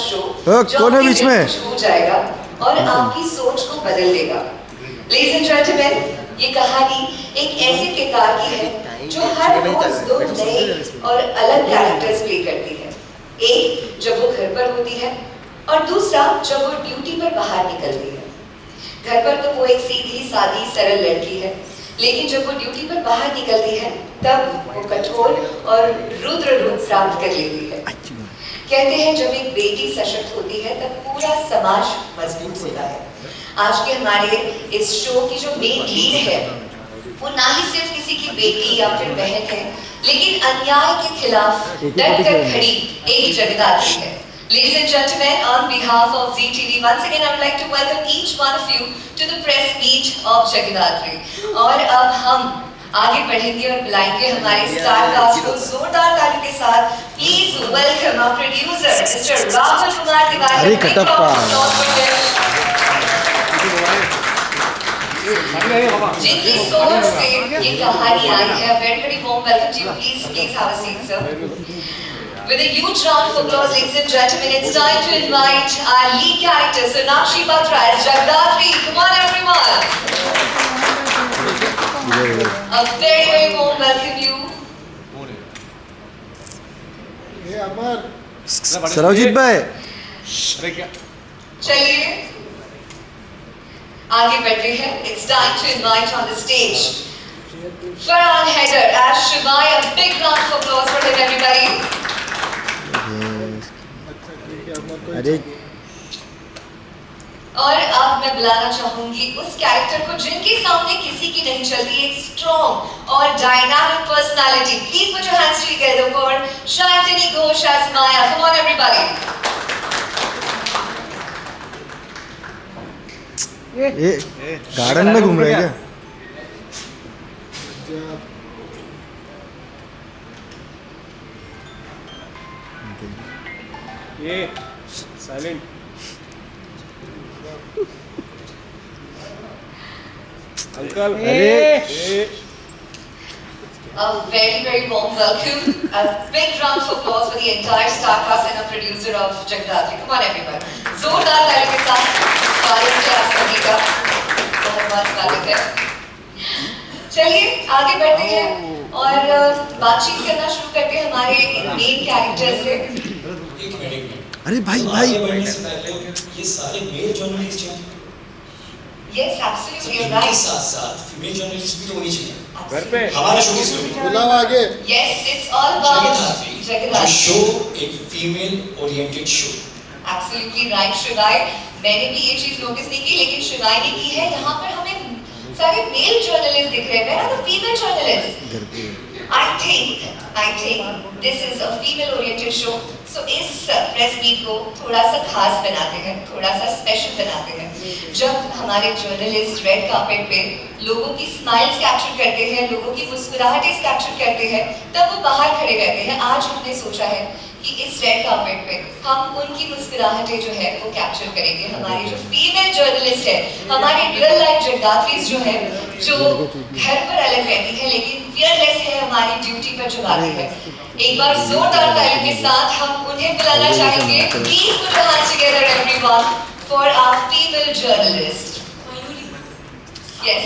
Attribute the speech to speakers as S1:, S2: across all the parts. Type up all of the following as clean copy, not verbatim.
S1: Show
S2: कौन है बीच में?
S1: छू जाएगा और आपकी सोच को बदल देगा। Ladies and gentlemen, ये कहानी एक ऐसे किरदार की है जो हर रोज दो नए और अलग कैरेक्टर्स प्ले करती है। एक जब वो घर पर होती है और दूसरा जब वो ड्यूटी पर बाहर निकलती है। घर पर तो वो एक सीधी सादी सरल लड़की है, लेकिन जब वो ड्यूटी पर बाहर निकलती है तब वो कठोर और रुद्र रूप प्राप्त कर लेती है। कहते हैं जब एक बेटी सशक्त होती है तब पूरा समाज मजबूत होता है। आज के हमारे इस शो की जो मेन लीड है वो ना ही सिर्फ किसी की बेटी या फिर बहन है, लेकिन अन्याय के खिलाफ डट कर खड़ी एक जगदात्री है। Ladies and gentlemen, on behalf of Zee TV, once again I would like to welcome each one of you to the press meet of Jagadatri. और अब हम आगे बढ़ेंगे और बुलाएंगे हमारे स्टार कास्ट को जोरदार तालियों के साथ। Please welcome our producer, Mr. Rahul Kumar Tiwari.
S2: अरे कटप्पा।
S1: जिनकी सोच से ये कहानी आई है, very very warm welcome to you. Please have a seat, sir. With a huge round of applause, ladies and gentlemen, it's time to invite our lead character, Sonakshi Batra as Jagadatri. Come on, everyone. A very very warm welcome you.
S2: सरोजीत भाई,
S1: चलिए आगे बढ़ते हैं। It's time to invite on the stage Farhan Haider as Shivai. A big round of applause for him, everybody.
S2: अरे
S1: और अब मैं बुलाना चाहूंगी उस कैरेक्टर को जिनके सामने किसी की नहीं चलती, एक स्ट्रॉन्ग और dynamic personality. Please put your hands together for Shantini Ghosh as Maya. Come on everybody.
S2: ये गार्डन में घूम रहे हैं क्या?
S3: ये साइलेंट अंकल।
S2: अरे
S1: A very very warm welcome. A big round of applause for the entire star cast and a producer of Jagadatri. Come on everyone. जोरदार तालियों के साथ स्वागत है आप सभी का। बहुत बहुत स्वागत है। चलिए आगे बढ़ते हैं और बातचीत करना शुरू करते हैं हमारे मेन कैरेक्टर से।
S2: अरे भाई
S4: आगे बढ़ने से पहले ये सारे मेल जर्नलिस्ट हैं।
S1: Yes, absolutely, you're
S4: इनके
S1: right.
S4: साथ-साथ फीमेल जर्नलिस्ट भी तो होनी चाहिए।
S3: घर पे
S4: हमारा शो किस पे?
S2: बुलाओ आगे।
S1: Yes, it's all about
S4: जगदात्री। जो
S1: Jagadatri.
S4: शो एक female oriented show.
S1: Absolutely right, शिवाय। मैंने भी ये चीज नोटिस नहीं की, लेकिन शिवाय ने की है। यहाँ पर हमें सारे मेल जर्नलिस्ट दिख रहे हैं, where are the female journalists? I think this is a female oriented show. So इस प्रेस मीट को थोड़ा सा खास बनाते हैं, थोड़ा सा स्पेशल बनाते हैं। जब हमारे जर्नलिस्ट रेड कार्पेट पे लोगों की स्माइल्स कैप्चर करते हैं, लोगों की मुस्कुराहटें कैप्चर करते हैं, तब वो बाहर खड़े रहते हैं। आज हमने सोचा है कि इस रेड कार्पेट पे हम उनकी मुस्कुराहटें जो है वो कैप्चर करेंगे। हमारी जो फीमेल जर्नलिस्ट है, हमारी रियल लाइफ जगदात्रीज जो है, जो घर पर अलग रहती है लेकिन फियरलेस है हमारी ड्यूटी पर जब आती है। एक बार जोरदार तालियों के साथ हम उन्हें बुलाना चाहेंगे। Please put your hands together everyone for our female journalist. Yes.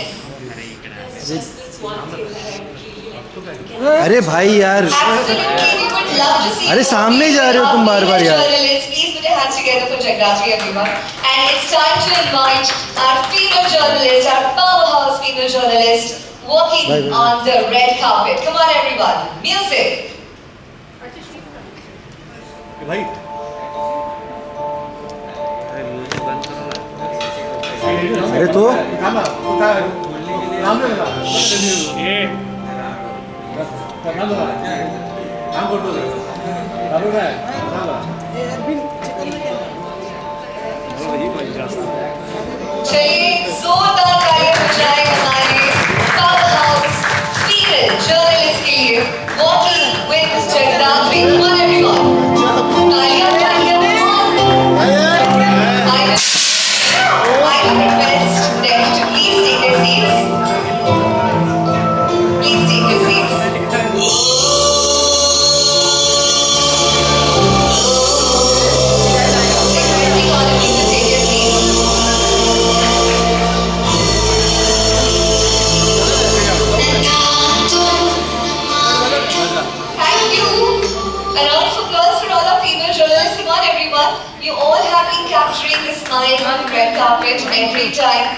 S2: अरे भाई यार,
S1: Absolutely, we would love to see.
S2: अरे सामने जा रहे हो तुम बार-बार यार।
S1: Journalists, please put your hands together for Jagadatri everyone. And it's time to invite our female journalist, our powerhouse female journalist, walking on the red carpet. Come on everyone, music.
S3: भाई
S2: अरे तो
S3: ये
S1: चलिए जोरदार तालियां बजाएं हमारे powerhouse female journalist के लिए, walking with Jagadatri. Come on everyone. तालियां तालियां on. I request them to please take their seats. Please take your seats. everyone. You all have been capturing the smile on the red carpet every time.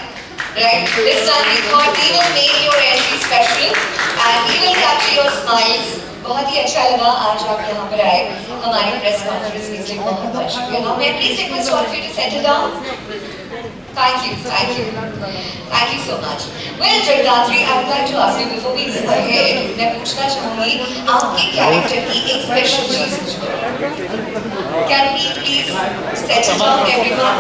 S1: Right? This time we thought we will make your entry special and we will capture your smiles. बहुत ही अच्छा लगा आज आप यहाँ पर आए हमारी press conference में इसलिए बहुत बहुत शुक्रिया मैं please request all of you to settle down thank you so much well Jagadhatri I would like to ask you before we move ahead मैं पूछना चाहूंगी आपके कैरेक्टर की एक स्पेशल चीज मुझको can we please settle down everyone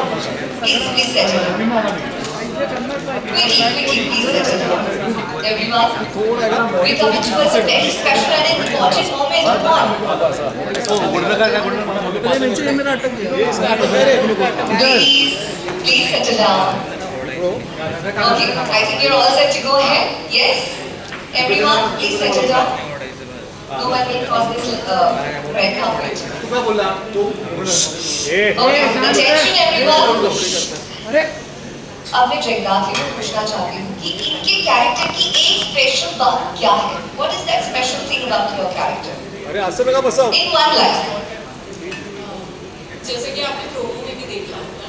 S1: please settle down quickly please settle down everyone we come towards a very special and important moment please settle down okay I think you're all set to go ahead yes everyone please settle down no one will cross this red carpet okay attention everyone अब मैं जगदात्री को पूछना चाहती हूँ कि इनके character की एक स्पेशल बात क्या है? What is that special thing about your character?
S3: अरे आसन लगा बसाओ
S1: In one line.
S5: जैसे कि आपने प्रोमो में भी देखा होगा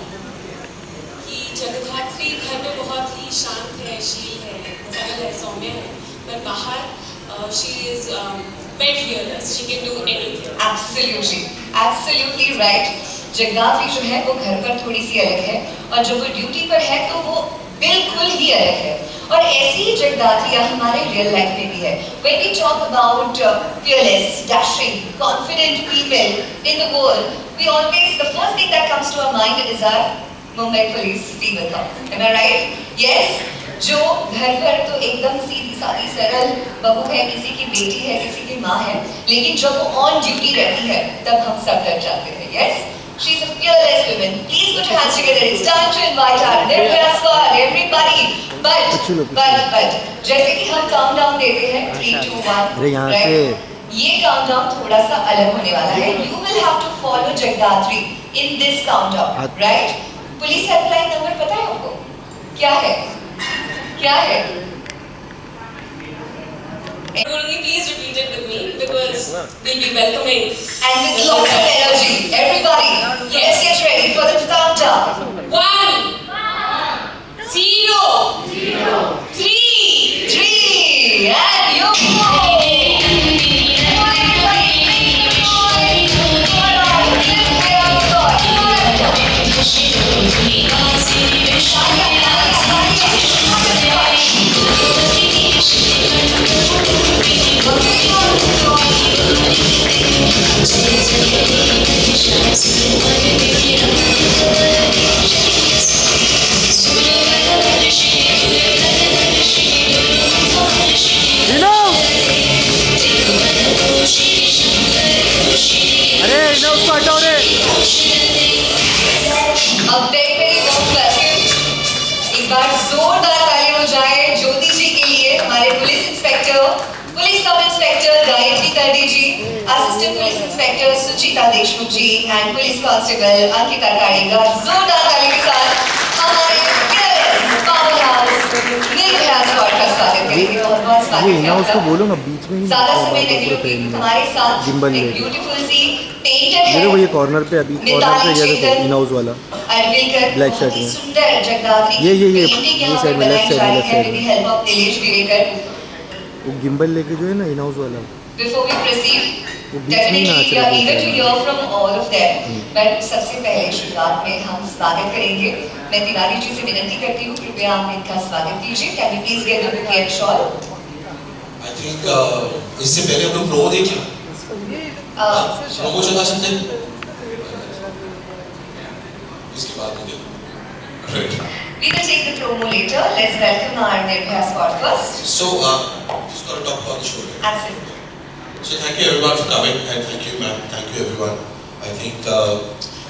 S5: कि जगदात्री घर में बहुत ही शांत है, शील है, सरल है, सौम्य है, पर बाहर she is pet fearless. She can do anything.
S1: Absolutely right. जगदात्री जो है वो घर पर थोड़ी सी अलग है और जब वो ड्यूटी पर है तो वो बिल्कुल ही अलग है और ऐसी ही जगदात्रियां हमारे रियल लाइफ में भी है when we talk about fearless dashing confident people in the world we always the first thing that comes to our mind is our Mumbai police female cop am I right yes जो घर पर तो एकदम सीधी सादी सरल बहू है किसी की बेटी है किसी की माँ है लेकिन जब वो ऑन ड्यूटी रहती है तब हम सब डर जाते हैं yes She's a fearless woman. Please put your hands together. It's time to invite our Nirbhaya squad, everybody. But जैसे कि हम काउंटडाउन देते हैं 3, 2, 1.
S2: अरे यहाँ से
S1: ये काउंटडाउन थोड़ा सा अलग होने वाला है. You will have to follow Jagdatri in this countdown, right? Police helpline number पता है आपको? क्या है? क्या है?
S5: Please repeat it with me because we'll be welcoming.
S1: And with lots of energy, everybody, let's get ready for the countdown.
S5: 1, 0,
S1: 3, and you go.
S2: अरे ना उसको हटाओ रे
S1: अब एक बार जोरदार ताली हो जाए ज्योति जी के लिए हमारे police sub inspector Gayatri Kardi ji assistant police inspector Suchita Deshmukh ji and police constable Ankita Kadekar जोरदार ताली के साथ हमारे पावर हाउस निर्भया स्क्वाड का स्वागत करेंगे बहुत स्वागत
S2: ये ना उसको बोलो ना बीच में ही
S1: ज्यादा समय नहीं लूंगी हमारे साथ
S2: गिम्बल
S1: एक
S2: में
S1: ब्यूटीफुल सी पेंटेड
S2: मेरे
S1: है
S2: को ये कॉर्नर पे अभी कॉर्नर पे गया था इन हाउस वाला ब्लैक शर्ट में
S1: सुंदर जगदात्री
S2: ये साइड में लेफ्ट साइड में
S1: हेल्प ऑफ दिलेश गिरेकर
S2: वो गिम्बल लेके जो है ना इन हाउस वाला
S1: बिफोर वी प्रोसीड
S2: वो बीच में ही
S1: डेफिनेटली
S2: नाच
S1: वी
S2: रहा
S1: आर ईगर टू
S2: है
S1: here from all of them but सबसे पहले शुरुआत में हम स्वागत करेंगे मैं तिवारी जी से विनती करती हूँ कृपया आप इनका स्वागत कीजिए can you please get the bouquet and shawl
S4: I think इससे पहले हम लोग प्रोमो देख लें प्रोमो चला सकते हैं इसके बाद में great
S1: we will take the promo later let's welcome our Nirbhaya squad first
S4: so just got to talk about the show right?
S1: absolutely
S4: So thank you everyone for coming and thank you ma'am, thank you everyone. I think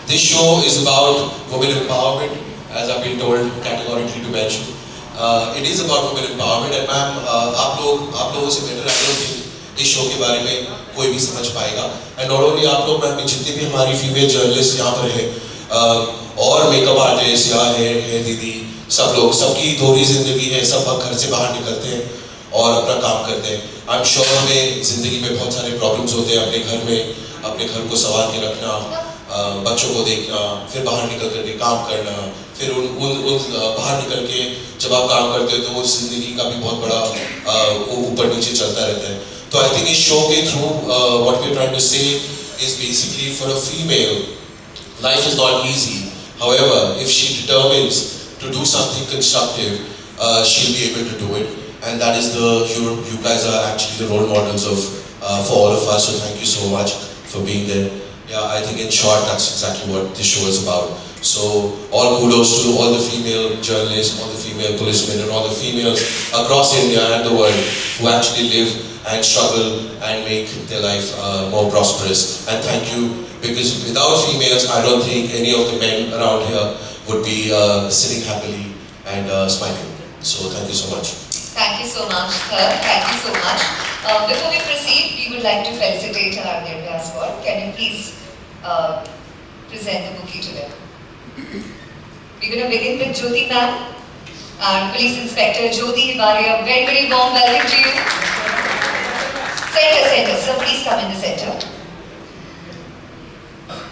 S4: this show is about women empowerment as I've been told categorically to mention. It is about women empowerment and ma'am आप लोगों से better I don't think इस show के बारे में कोई भी समझ पाएगा and not only आप लोग मैम जितने भी हमारी फीमेल जर्नलिस्ट यहाँ पर है और मेकअप आर्टिस्ट या है दीदी सब लोग सबकी थोड़ी जिंदगी है सब घर से बाहर निकलते हैं और अपना काम करते हैं आई एम श्योर हमें ज़िंदगी में बहुत सारे प्रॉब्लम्स होते हैं अपने घर में अपने घर को संभाल के रखना बच्चों को देखना, फिर बाहर निकल करके काम करना, फिर बाहर निकल के जब आप काम करते हो तो वो जिंदगी का भी बहुत बड़ा ऊपर नीचे चलता रहता है. तो आई थिंक इस शो के through what we are trying to say is basically for a female life is not easy. However, if she determines to do something constructive, she'll be able to do it. And that is you guys are actually the role models for all of us. So thank you so much for being there. Yeah, I think in short, that's exactly what this show is about. So all kudos to all the female journalists, all the female policemen, and all the females across India and the world who actually live and struggle and make their life more prosperous. And thank you, because without females, I don't think any of the men around here would be sitting happily and smiling. So thank you so much.
S1: Thank you so much, sir. Thank you so much. Before we proceed, we would like to felicitate our Nirbhaya squad. Can you please present the bouquet to them? We're going to begin with Jyoti ma'am, our Police Inspector Jyoti Hibaria. Very, very warm welcome to you. Center. So please come in the center.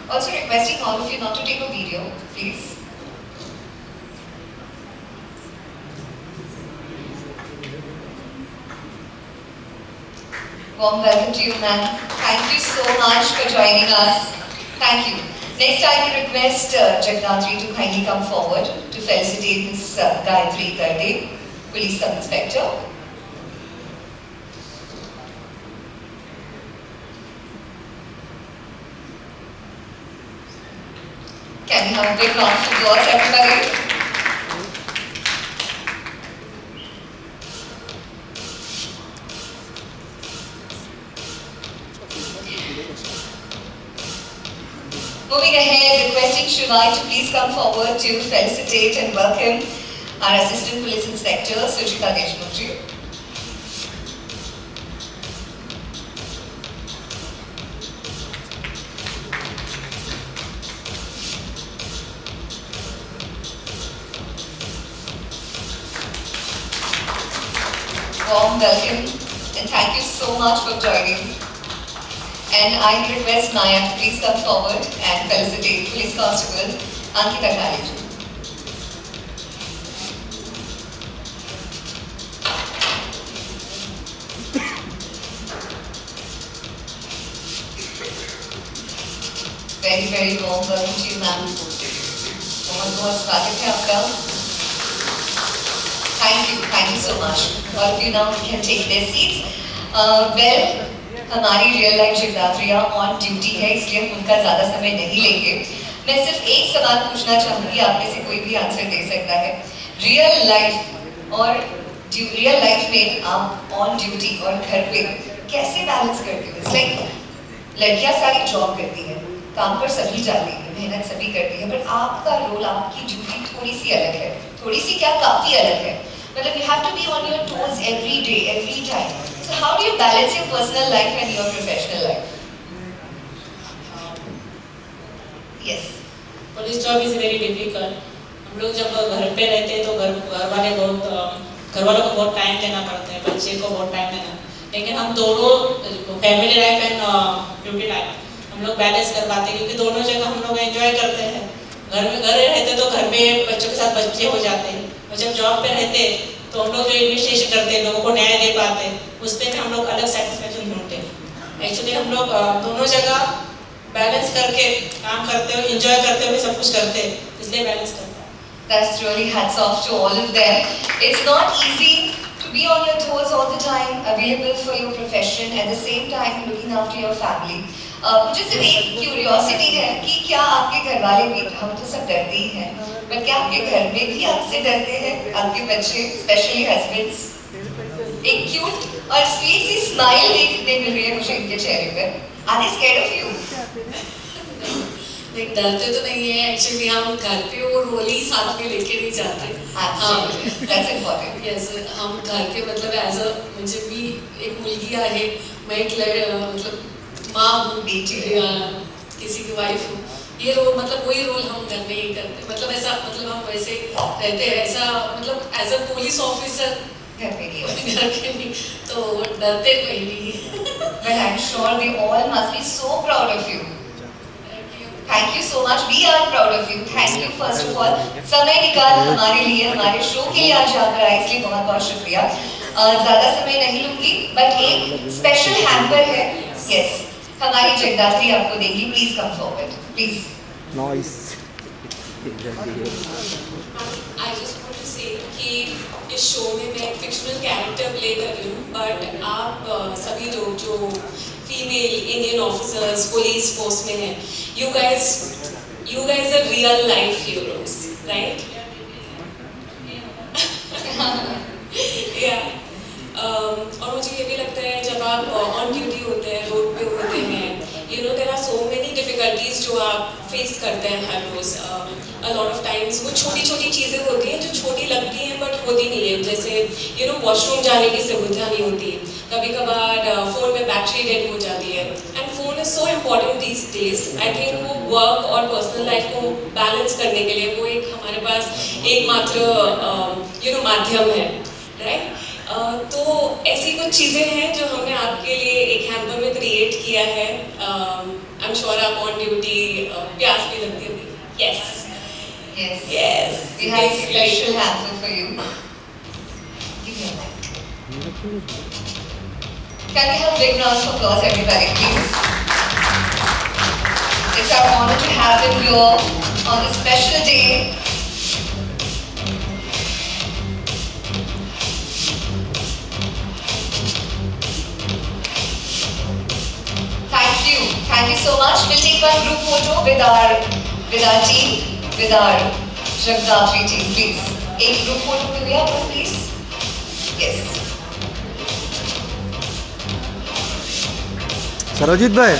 S1: Also requesting all of you not to take a video, please. Warm welcome to you, ma'am. Thank you so much for joining us. Thank you. Next, I will request Jagdatri to kindly come forward to felicitate Ms. Gayatri Karde, Police Sub-Inspector. Can we have a big round of applause, everybody? Moving ahead, requesting Shivai to please come forward to felicitate and welcome our Assistant Police Inspector, Sujita Deshmukh. Warm welcome and thank you so much for joining. And I request Maya to please come forward and felicitate Police Constable Ankita Khalid. Very, very warm welcome to you, ma'am. बहुत स्वागत है आपका. Thank you so much. All of you now can take their seats. हमारी real life जगदात्रिया on duty है, इसलिए हम उनका ज़्यादा समय नहीं लेंगे. मैं सिर्फ एक सवाल पूछना चाहूँगी, आप में से कोई भी आंसर दे सकता है. रियल लाइफ में आप ऑन ड्यूटी और घर पे कैसे बैलेंस करते हो? इट्स लाइक लड़कियाँ सारी जॉब करती हैं, काम पर सभी जाती हैं, मेहनत सभी करती है, बट आपका रोल, आपकी ड्यूटी थोड़ी सी अलग है. थोड़ी सी क्या, काफ़ी अलग है. मतलब you have to be on your toes every day, every time. So how do you balance your personal life and your professional life? Yes.
S5: Police job is very difficult. हम लोग जब घर पे रहते हैं तो घर वालों को बहुत टाइम देना पड़ता है, बच्चे को बहुत टाइम देना. लेकिन हम दोनों family life and duty life हम लोग बैलेंस कर पाते हैं, क्योंकि दोनों जगह हम लोग एंजॉय करते हैं. घर रहते तो घर में बच्चों के साथ बच्चे हो जाते हैं, और जब जॉब पे रहते तो हम लोग जो इन्वेस्टिगेशन करते हैं, लोगों को न्याय दे पाते हैं, उससे भी हम लोग अलग सेटिस्फेक्शन ढूंढते हैं. एक्चुअली हम लोग दोनों जगह बैलेंस करके काम करते हो, एंजॉय करते हुए सब कुछ करते हैं, इसलिए बैलेंस करते हैं.
S1: That's really hats off to all of them. It's not easy to be on your toes all the time, available for your profession, at the same time looking after your family. मुझे सिर्फ एक curiosity है कि क्या आपके घर वाले भी, हम तो सब डरते ही हैं, पर क्या आपके घर में भी आपसे डरते हैं? आपके बच्चे, स्पेशली हस्बैंड्स? एक क्यूट और स्वीट सी स्माइल देखने मिल रही है मुझे इनके चेहरे पर. Are they scared of you?
S5: नहीं, डरते तो नहीं है. एक्चुअली हम घर पे वो रोल ही साथ में लेके नहीं जाते.
S1: That's important.
S5: यस, हम घर पे मतलब एज अ मुझे भी एक मुलगी आहे, मैं एक मतलब माँ हूँ, बेटी किसी की वाइफ हूँ. ये रोल मतलब वही रोल हम घर में ही करते. मतलब ऐसा मतलब हम वैसे रहते हैं, ऐसा मतलब एज अ पुलिस ऑफिसर
S1: घर पे नहीं,
S5: तो डरते कोई नहीं.
S1: But I'm sure they all must be so proud of you. Thank you so much. We are proud of you. Thank you first of all. समय निकाल हमारे लिए, हमारे शो के लिए आज यहाँ पर आए, इसलिए बहुत बहुत शुक्रिया। ज़्यादा समय नहीं लूँगी, बट एक स्पेशल हैम्पर है, yes, हमारी जगदात्री आपको देगी। Please come forward, please.
S2: Nice.
S5: I just want to say कि इस शो में मैं एक फिक्शनल कैरेक्टर प्ले कर रही हूँ, बट आप सभी लोग जो female Indian officers police force में हैं, you guys are real life heroes, right? Yeah. और मुझे ये भी लगता है जब आप ऑन ड्यूटी होते हैं, रोड पे होते हैं, there are so many difficulties जो आप फेस करते हैं हर रोज। a lot of times वो छोटी छोटी चीज़ें होती हैं जो छोटी लगती हैं बट होती नहीं है, जैसे वॉशरूम जाने की सुविधा नहीं होती, कभी कभार फ़ोन में बैटरी डेड हो जाती है, and phone is so important these days. I think वो वर्क और पर्सनल लाइफ को बैलेंस करने के लिए वो एक हमारे पास एकमात्र माध्यम है, राइट? तो ऐसी कुछ चीज़ें हैं जो हमने आपके लिए एक हैम्पर में क्रिएट किया है। आई एम श्योर आप ऑन ड्यूटी प्यास भी लगती होगी। Yes
S1: Yes.
S5: Yes.
S1: We have a special hamper for you. Give me a mic. Can we have a big round of applause, everybody, please? It's our honor to have him here on this special day. Thank you so much. We'll take one group photo with our team. With our Jagdatri team, please. एक group photo में भी आप लोग please. Yes.
S2: सरवजीत भाई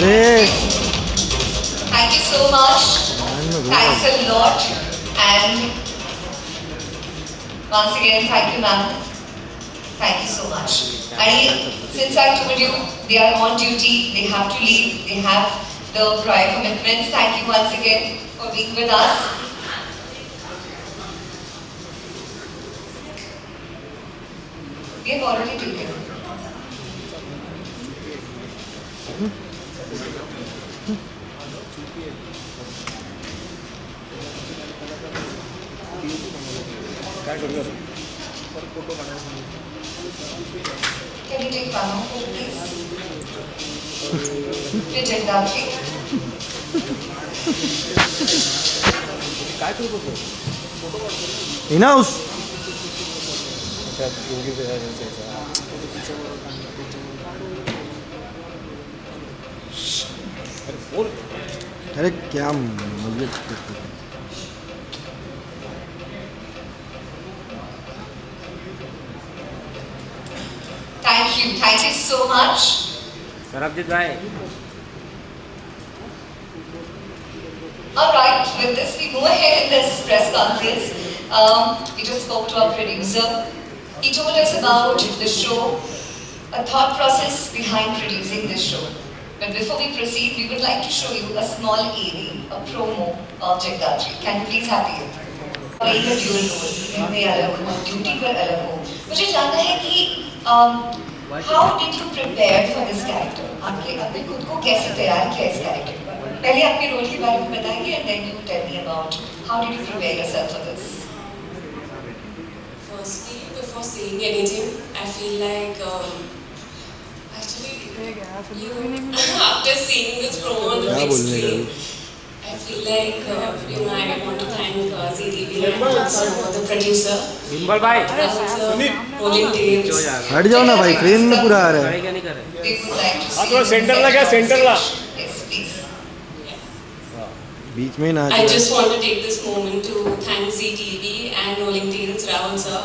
S2: अरे
S1: Thank you so much. Thanks a lot. And once again, thank you, ma'am. Thank you so much. And since I told you, they are on duty, they have to leave, they have the prior commitments. Thank you once again for being with us. We have already taken.
S3: काय करूया?
S1: Can you take one more photo, please? With Jagdatri.
S3: काय करू बघ?
S2: In house अरे क्या मजे
S1: Thank you so much.
S3: Sarabjit भाई
S1: All right, with this we move ahead in this press conference. We just spoke to our producer. He told us about the show, a thought process behind producing this show. But before we proceed, we would like to show you a small AV, a promo of Jagdatri. Can you please have it? Playing a dual role, में अलग हो, duty पर अलग हो. मुझे जानना है कि how did you prepare for this character? आपने खुद को कैसे तैयार किया इस character पर? पहले आपके रोल के बारे में बताइए, and then you tell me about how did you prepare yourself for this?
S5: Firstly, before saying anything, I feel like after seeing this promo on the big screen, I feel like I want to thank ZTV and also the producer.
S3: बिम्बल भाई
S5: Rolling tapes.
S2: हट जाओ ना भाई, frame में पूरा आ रहा है।
S1: We would like to
S3: हाँ
S1: see
S3: थोड़ा सेंटर ला क्या सेंटर ला
S1: Yes, please.
S2: बीच में ना
S5: I just want to take this moment to thank ZTV and Rolling Tales Rahul sir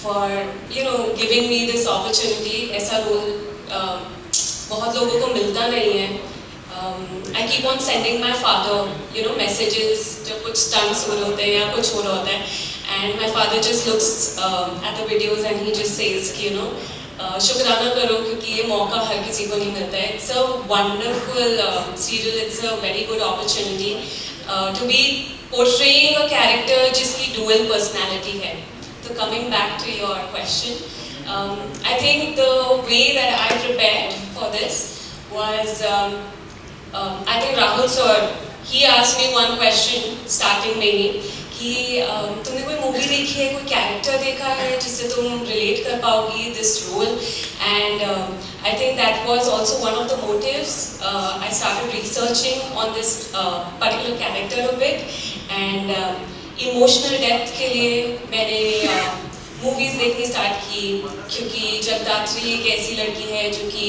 S5: for giving me this opportunity. ऐसा रोल बहुत लोगों को मिलता नहीं है. I keep on sending my father messages जब कुछ stunts हो रहे होते हैं या कुछ हो रहा होता है, and my father just looks at the videos and he just says कि शुक्राना करो क्योंकि ये मौका हर किसी को नहीं मिलता है. It's a wonderful serial. It's a very good opportunity to be portraying a character जिसकी dual personality है. So coming back to your question, I think the way that I prepared for this was I think Rahul sir, he asked me one question starting में ही कि तुमने कोई movie देखी है, कोई character देखा है जिससे तुम रिलेट कर पाओगी this role. And I think that was also one of the motives. I started researching on this particular character a bit, and emotional depth के लिए मैंने मूवीज़ देखनी स्टार्ट की, क्योंकि जगदात्री एक ऐसी लड़की है जो कि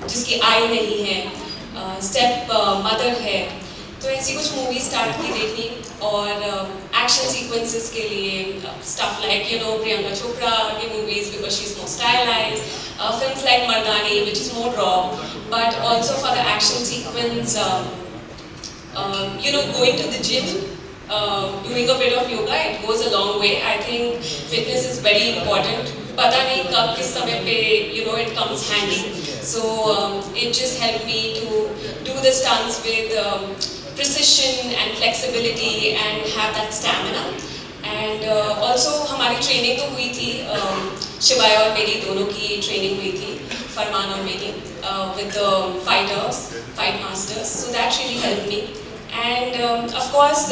S5: जिसकी आई नहीं है, स्टेप मदर है. तो ऐसी कुछ मूवी स्टार्ट की देखनी, और एक्शन सीक्वेंसेस के लिए स्टफ लाइक प्रियंका चोपड़ा की movies because she is more stylised, films like Mardaani which is more raw, but also for the action sequence going to the gym, doing a bit of yoga, it goes a long way. I think fitness is very important. पता नहीं कब किस समय पे it comes handy. So it just helped me to do the stunts with precision and flexibility and have that stamina. And also हमारी training तो हुई थी, शिवाय और मेरी दोनों की ट्रेनिंग हुई थी, फरमान और मेरी, with the fighters, fight masters. So that really helped me. And of course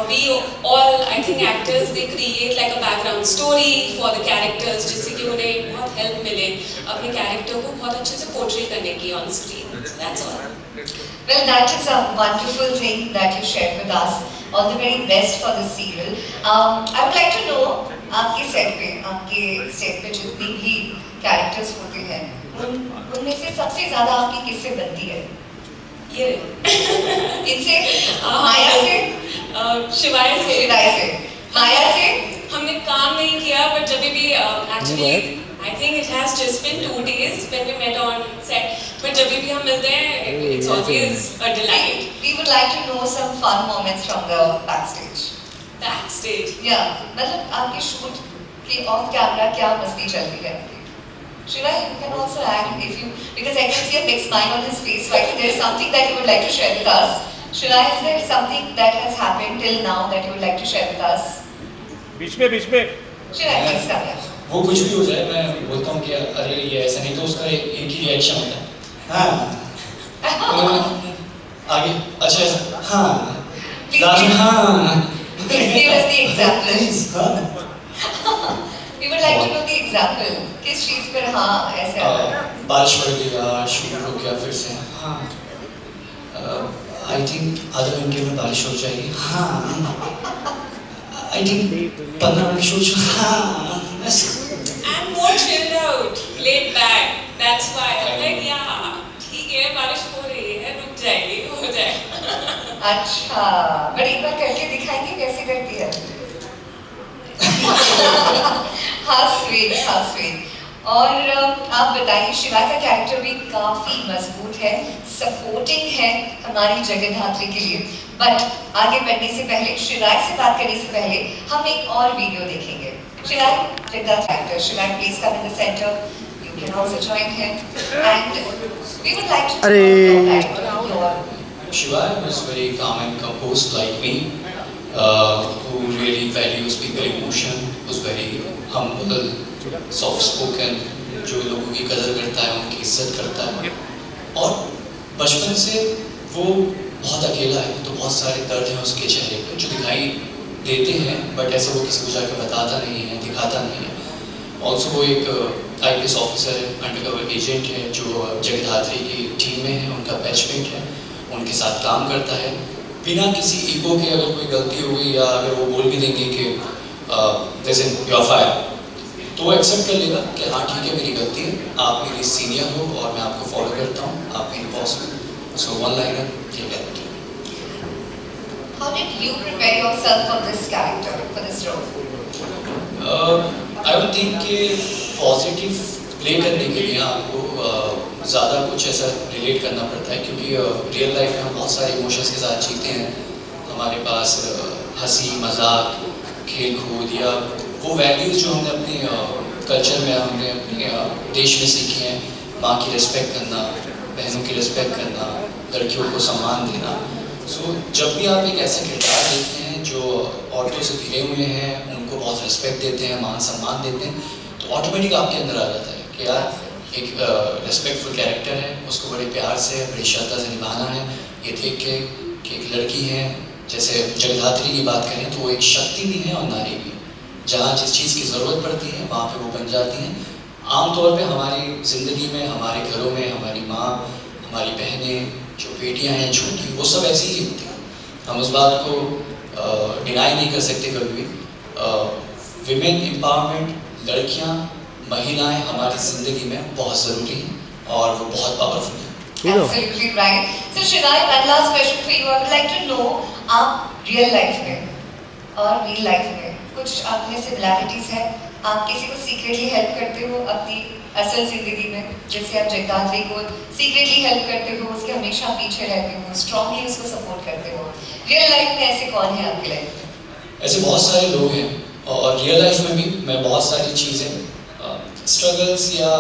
S5: we all, I think actors, they create like a background story for the characters जिससे कि उन्हें बहुत help मिले अपने character को बहुत अच्छे से portray करने की on screen. That's all.
S1: Well, that is a wonderful thing that you shared with us. All the very best for the serial. I would like to know, आपके set पे जितनी भी characters होते हैं, उनमें से सबसे ज़्यादा आपकी किससे बनती है?
S5: ये
S1: इनसे, माया से,
S5: शिवाय से,
S1: माया से
S5: हमने काम नहीं किया, but जब भी actually I think it has just been 2 days when we met on set, but जब भी हम मिलते हैं it's always a delight.
S1: We would like to know some fun moments from the backstage.
S5: Backstage.
S1: Yeah, मतलब आपके shoot के off camera क्या मस्ती चलती है? Shiva, you can also add if you, because I can see a big smile on his face, so I think there is something that you would like to share with us. Shiva, is there something that has happened till now that you would like to share with us?
S3: बीच में
S1: Shiva, please come here.
S6: वो कुछ भी हो जाए, मैं बोलता हूँ कि अरे ये ऐसा नहीं, तो उसका एक ही रिएक्शन होता है, हाँ. आगे अच्छा ऐसा, हाँ. हाँ.
S1: Please give us the example.
S6: हाँ.
S1: We would like to know the example. किस चीज़ पर हाँ ऐसे आता है?
S6: बारिश पड़ गई यार, शुरू हो गया फिर से, हाँ. I think आधे घंटे में बारिश हो जाएगी, हाँ. I think 15 मिनट शूट, हाँ.
S5: And more chilled out, laid back. That's why I'm like, yeah, ठीक है, बारिश हो रही है, रुक जाएगी, हो जाएगा.
S1: अच्छा, बट एक बार करके दिखाएंगे कैसे करती है? हाँ स्वीट. और आप बताइए, शिवा का कैरेक्टर भी काफी मजबूत है, सपोर्टिंग है हमारी जगदात्री के लिए. बट आगे बढ़ने से पहले, शिवाय से बात करने से पहले हम एक और वीडियो देखेंगे. शिवाय, जगदात्री एक्टर शिवाय, please come in the centre. You can also join him. And we would like to know that your
S6: Shiva was very calm and composed like me, who really values people emotion, was very humble, soft spoken, जो लोगों की कदर करता है, उनकी इज्जत करता है. और बचपन से वो बहुत अकेला है, तो बहुत सारे दर्द हैं उसके चेहरे पे जो दिखाई देते हैं, बट ऐसे वो किसी को जाकर बताता नहीं है, दिखाता नहीं है. ऑल्सो वो एक IPS ऑफिसर है, अंडरकवर एजेंट है, जो जगदात्री की टीम में है, उनका बैचमेट है, उनके साथ काम करता है. बिना किसी ईगो के अगर कोई गलती हो गई, या अगर वो बोल भी देंगे कि जैसे यू आर फायर, तो वो एक्सेप्ट कर लेगा कि हाँ ठीक है, मेरी गलती है, आप मेरे सीनियर हो और मैं आपको फॉलो करता हूँ, आप मेरे बॉस हो. सो वन लाइनर ये कहते हैं.
S1: How did you prepare yourself for this character, for this role?
S6: I would think कि पॉजिटिव प्ले करने के लिए आपको ज़्यादा कुछ ऐसा रिलेट करना पड़ता है, क्योंकि रियल लाइफ में हम बहुत सारे इमोशंस के साथ जीते हैं. हमारे पास हंसी मजाक खेल कूद या वो वैल्यूज़ जो हमने अपने कल्चर में हमने अपने देश में सीखी हैं, माँ की रिस्पेक्ट करना, बहनों की रिस्पेक्ट करना, लड़कियों को सम्मान देना। सो जब भी आप एक ऐसा किरदार देखते हैं जो औरतों से घिरे हुए हैं, उनको बहुत रिस्पेक्ट देते हैं, मान सम्मान देते हैं, तो ऑटोमेटिक आपके अंदर आ जाता है कि यार एक रिस्पेक्टफुल कैरेक्टर है, उसको बड़े प्यार से बड़ी श्रद्धा से निभाना है। ये देख के कि एक लड़की है, जैसे जगधात्री की बात करें तो वो एक शक्ति भी है और नारी भी, जहाँ जिस चीज़ की ज़रूरत पड़ती है वहाँ पे वो बन जाती हैं। आमतौर पे हमारी ज़िंदगी में, हमारे घरों में हमारी माँ, हमारी बहनें, जो बेटियाँ हैं छोटी, वो सब ऐसी ही होती हैं। हम उस बात को डिनाई नहीं कर सकते कभी भी। विमेन एम्पावरमेंट, लड़कियाँ, महिलाएं हमारी ज़िंदगी में बहुत ज़रूरी हैं और वो बहुत पावरफुल हैं।
S1: Absolutely right. So Shrinay, one last question for you. I would like to know, आप real life में और real life में कुछ आप में similarities है? आप किसी को secretly help करते हो अपनी असल जिंदगी में, जैसे आप जगदात्री को secretly help करते हो, उसके हमेशा पीछे रहते हो, strongly उसको support करते हो. Real life में ऐसे कौन है आपकी लाइफ में?
S6: ऐसे बहुत सारे लोग हैं और रियल लाइफ में भी मैं बहुत सारी चीज़ें स्ट्रगल्स या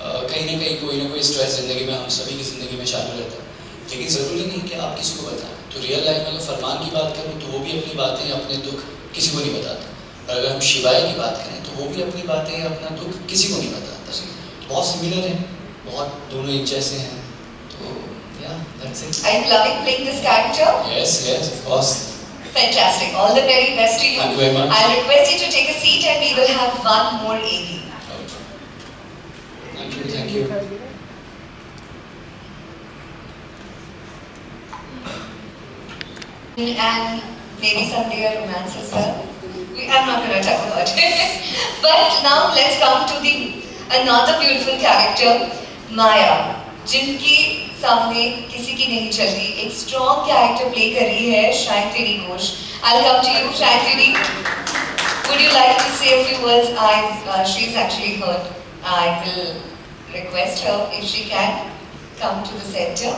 S6: कहीं ना कहीं कोई ना कोई स्ट्रेस ज़िंदगी में हम सभी की ज़िंदगी में चालू रहता है, लेकिन ज़रूरी नहीं कि आप किसी को बताएं। तो रियल लाइफ में अगर फरमान की बात करूँ तो वो भी अपनी बातें, अपने दुख किसी को नहीं बताता, और अगर हम शिवाय की बात करें तो वो भी अपनी बातें, अपना दुख किसी को नहीं बताता। तो बहुत सिमिलर हैं, बहुत दोनों एक जैसे हैं। तो या that's it.
S1: Are you loving playing this character?
S6: Yes, of course.
S1: Fantastic. All the very best to you.
S6: Thank you very much.
S1: I'll request you to take a seat and we will have one more AD.
S6: Thank you.
S1: And maybe someday a romance as well. I'm not going to talk about it. But now let's come to the another beautiful character, Maya, जिनकी सामने किसी की नहीं चलती, एक strong character play कर रही है Shayantini Ghosh. I'll come to you, Shayantini. Would you like to say a few words? She's actually heard. I will request her if she can come to the center.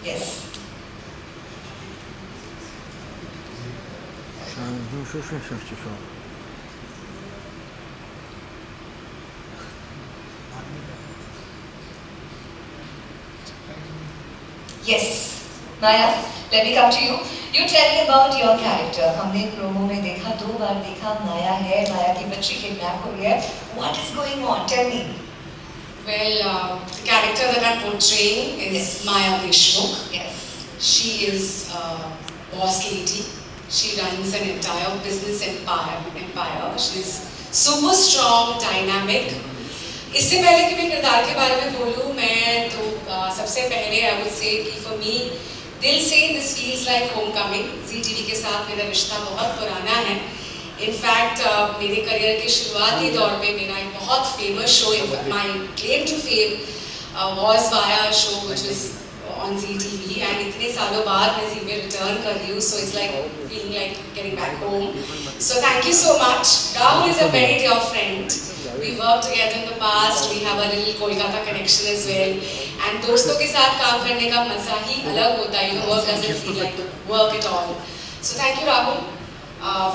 S1: Yes. Yes. Maya, let me come to you. You tell me about your character. हमने promo में देखा, 2 बार देखा, माया है, माया की बच्ची kidnap हो गया. What is going on? Tell me.
S5: Well, the character that I'm portraying is Maya Deshmukh.
S1: Yes.
S5: She is a boss lady. She runs an entire business empire. She's super strong, dynamic. इससे पहले कि मैं किरदार के बारे में बोलूँ, मैं तो सबसे पहले I would say कि for me दिल से this feels like homecoming. Zee TV के साथ मेरा रिश्ता बहुत पुराना है. In fact, मेरे करियर के शुरुआती दौर में मेरा एक बहुत famous show, my claim to fame was via a show which was on Zee TV, and इतने सालों बाद मैं Zee में return कर रही हूँ, so it's like feeling like getting back home. So thank you so much. Rahul is a very dear friend. We worked together in the past. We have a little Kolkata connection as well. And दोस्तों के साथ काम करने का मजा ही अलग होता है. You know, work doesn't feel like work at all. So thank you, Rahul,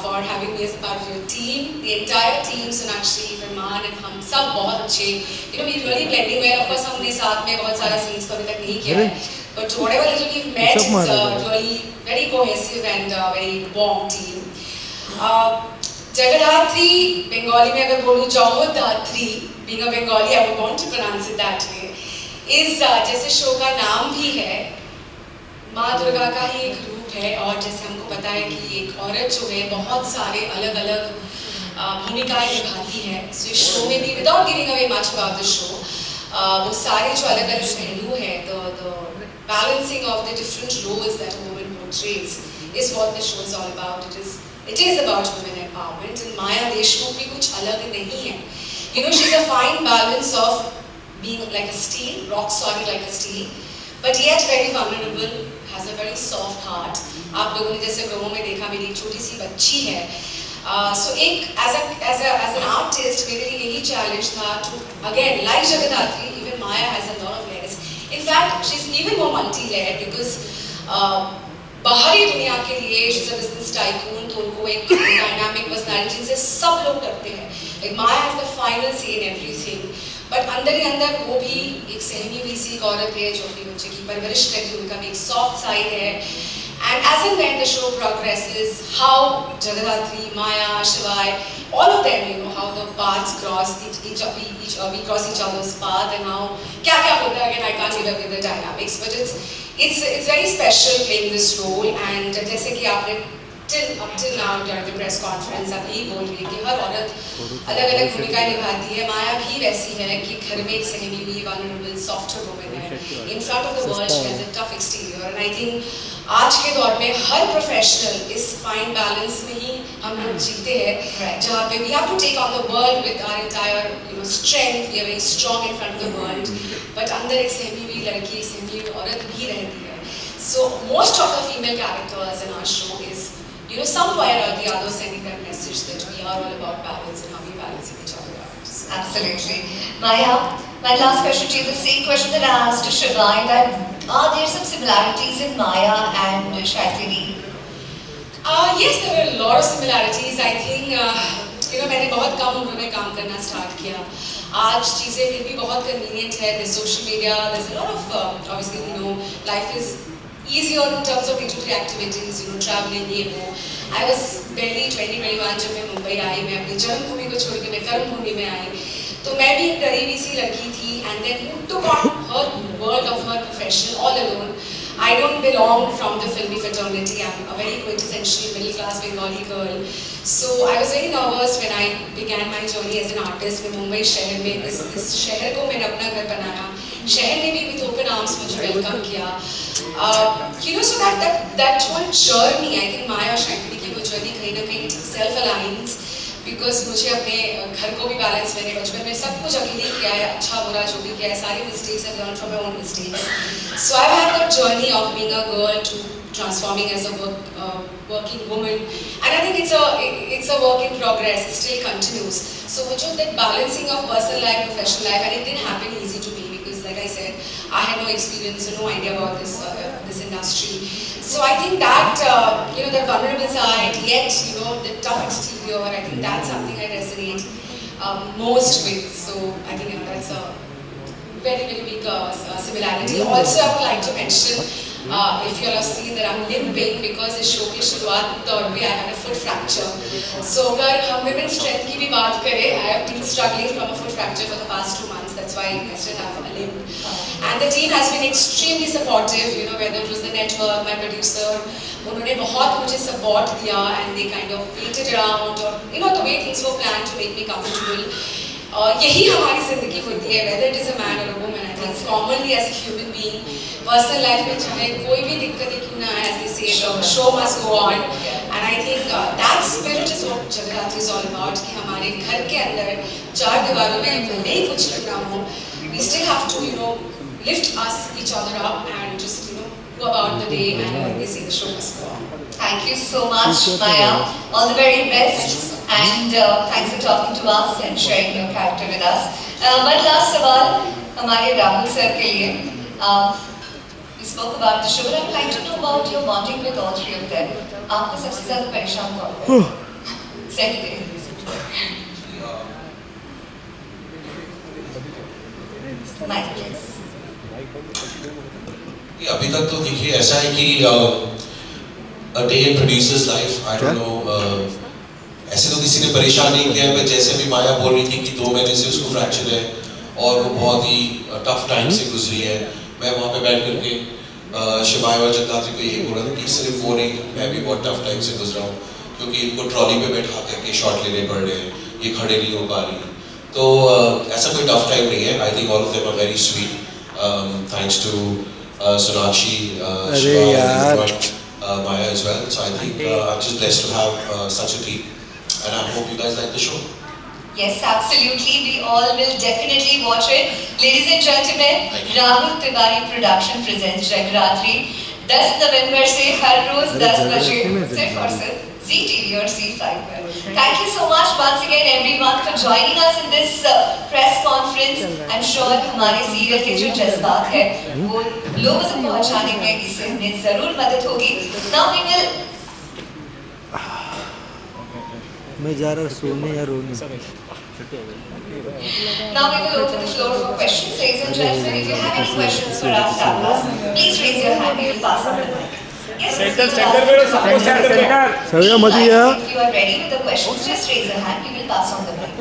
S5: for having me as a part of your team. The entire team, Sonakshi, Farman, and हम सब बहुत अच्छे. You know, we really blending well. Of course, हमने साथ में बहुत सारा scenes तो अभी तक नहीं किया है. But whatever little we've met, it's really very cohesive and very warm team. Jagadathri, Bengali में अगर बोलूँ जगदात्री, being a Bengali, I would want to pronounce it that way, is जैसे शो का नाम भी है, माँ दुर्गा का ही एक रूप है. और जैसे हमको पता है कि एक औरत जो है बहुत सारे अलग अलग भूमिकाएं निभाती है. So इस शो में भी, without giving away much about the show, वो सारे जो अलग अलग पहलू हैं, the balancing of the different roles that a woman portrays is what the show is all about. It is about women empowerment, and Maya Deshmukh भी कुछ अलग नहीं है. You know, she's a fine balance of being like a steel, rock solid like a steel, but yet very vulnerable, has a very soft heart. आप लोगों ने जैसे promo में देखा, मेरी एक छोटी सी बच्ची है. So एक as an artist मेरे लिए यही challenge था to, again, like Jagadathri, even Maya has a lot of layers. In fact she is even more multi layer because बाहरी दुनिया के लिए she is a business tycoon, तो उनको एक डायनामिक पर्सनालिटी जिनसे सब लोग डरते हैं. Like Maya has the final से इन एवरीथिंग, बट अंदर ही अंदर वो भी एक सहमी हुई सी एक औरत है जो अपने बच्चे की परवरिश करके उनका भी एक सॉफ्ट साइड है. And as and when the show progresses, how Jagadhatri, Maya, Shivai, all of them, you know, how the paths cross, we cross each other's path, and how kya hota hai, again I can't even with the dynamics, but it's very special playing this role. And जैसे कि आपने up till now during the press conference आप यही बोल रही है कि हर औरत अलग अलग भूमिकाएं निभाती है. माया भी वैसी है कि घर में एक सहमी हुई vulnerable softer woman है. In front of the world she has a tough exterior, and I think आज के दौर में हर प्रोफेशनल इस फाइन बैलेंस में ही हम लोग जीते हैं, जहाँ पे we have to take on the world with our entire strength, we are very strong in front of the world, but अंदर एक सहमी हुई लड़की, सहमी हुई औरत भी रहती है. So most of the female characters in our show is somewhere or the other sending that message that we are all about balance and how we balance each other out.
S1: Absolutely. Maya, my last question to you, the same question that I asked to Shivai, that are there some similarities in Maya and Shaitini?
S5: Yes, there are a lot of similarities. I think मैंने बहुत कम उम्र में काम करना start किया. आज चीज़ें फिर भी बहुत कन्वीनियंट है. There's social media, there's a lot of obviously life is easier in terms of day-to-day activities, traveling, ये वो. I was barely 20-21 जब मैं मुंबई आई. मैं अपनी जन्मभूमि को छोड़ के मैं कर्मभूमि में आई, तो मैं भी एक गरीबी सी लड़की थी. And then who took on her world of her profession all alone. I don't belong from the filmy fraternity. I'm a very quintessential middle-class Bengali girl. So I was very nervous when I began my journey as an artist. मैं मुंबई शहर में इस शहर को मैंने अपना घर बनाया. शहर ने भी with open arms मुझे वेलकम किया. So that whole journey, I think Maya और Shaitini की वो journey कहीं ना कहीं self-alliance, because मुझे अपने घर को भी बैलेंस, मैंने बचपन में सब कुछ अकेले किया है, अच्छा बुरा जो भी किया है, सारी mistakes I've learned from my own mistakes. So I've had that journey of being a girl to transforming as a working woman, and I think it's a work in progress. It still continues. So that balancing of personal life, professional life, and it didn't happen easy to me because, like I said, I had no experience, no idea about this industry. So I think that the vulnerable side, yet the tough exterior, I think that's something I resonate most with. So I think that's a very very big similarity. Also, I would like to mention, if you all have seen that I'm limping because इस show की शुरुआत दौर में I had a foot fracture. So अगर हम women strength की भी बात करें, I have been struggling from a foot fracture for the past 2 months. That's why I still have a limp. And the team has been extremely supportive. Whether it was the network, my producer, उन्होंने बहुत मुझे support दिया, and they kind of waited around, or the way things were planned to make me comfortable. यही हमारी जिंदगी होती है, whether it is a man or a woman. I think commonly as a human being, personal life में चाहे कोई भी दिक्कतें क्यों ना आए, as they say, the show must go on. And I think that spirit is what Jagadhatri is all about. कि हमारे घर के अंदर 4 दीवारों में भले ही कुछ ना हो, we still have to lift each other up and just go about the day, and like they say, the show must go on.
S1: Thank you so much, Maya. All the very best, and thanks for talking to us and sharing your character with us. But last सवाल हमारे Rahul sir के लिए. We spoke about the show, but I'd like to know about your bonding with all 3 of them. आपको सबसे ज़्यादा परेशान कौन है? Second. Mike, please.
S4: अभी तक तो देखिए ऐसा है कि a day in producer's life, I don't know, ऐसे तो किसी ने परेशान नहीं किया है, जैसे भी माया बोल रही थी कि 2 महीने से उसको फ्रैक्चर है और वो बहुत ही टफ टाइम से गुजरी है. मैं वहाँ पे बैठ करके शिवाय और जगदात्री को यही बोल रहा था कि सिर्फ वो नहीं, मैं भी बहुत टफ टाइम से गुजरा हूँ, क्योंकि इनको ट्रॉली पे बैठा करके शॉट लेने पड़ रहे हैं, ये खड़े नहीं हो पा रही. तो ऐसा कोई टफ टाइम नहीं है. I think all of them are very sweet. Thanks to Sonakshi, Shiva, Maya as well. So I think I'm just blessed to have such a team, and I hope you guys like the show.
S1: Yes, absolutely. We all will definitely watch it. Ladies and gentlemen, Rahul Tiwari Production presents Jagadhatri. 10 नवंबर से हर रोज
S2: अरे
S1: 10
S2: जगह
S1: बजे
S2: रखने में
S1: सिर्फ और
S2: जगह।
S1: सिर्फ ZTV और Z5 पर। Thank you so much once again everyone for joining us in this press conference. I'm sure हमारे सीरियल के जो जज्बात है वो लोगों तक पहुंचाने में इससे हमें जरूर मदद होगी। Now we will
S2: मैं जा रहा सोने या रोने
S1: Now we will open the floor for questions. Ladies and gentlemen, if you have any questions for us, please raise your hand. We will pass on the mic. Yes,
S3: centre
S1: Mr.
S3: Centre में सबको centre में
S2: सगळ्या मध्ये या
S1: If you are ready with the questions, just raise your hand. We will pass on the mic.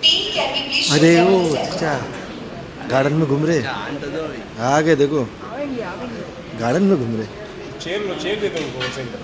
S1: Team, can we please show
S2: अरे
S1: them
S2: वो
S1: the center?
S2: अच्छा garden में घूम रहे आगे देखो गार्डन में घूम रहे
S3: चेयर दे दो उनको सेंटर